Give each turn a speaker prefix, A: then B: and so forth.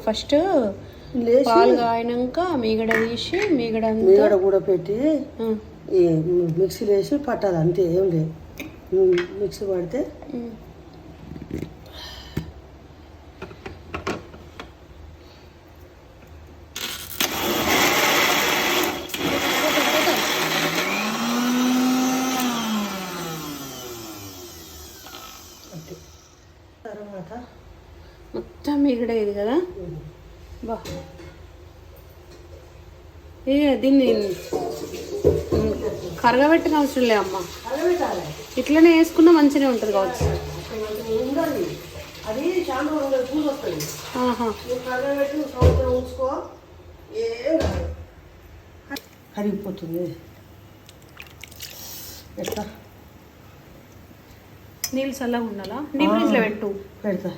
A: First పాలు కాయినాక మీగడ తీసి మీగడ
B: కూడా పెట్టి మిక్సీలో వేసి పట్టాలి, అంతే, ఏం లేదు. మిక్సీ పడితే తర్వాత
A: మొత్తం మీగడ ఇది కదా. బా దీన్ని కరగబెట్టిన అవసరం లే అమ్మ, ఇట్లనే వేసుకున్నా మంచిగా ఉంటుంది కావచ్చు.
B: అది చాలా పూలు వస్తుంది. కరగబెట్టి సంవత్సరం ఉంచుకో, ఏం కాదు, కరిగిపోతుంది. ఎట్లా
A: నీళ్ళు చల్లగా ఉండాలా? డీప్ ఫ్రిడ్జ్లో పెట్టు.
B: పెడతా.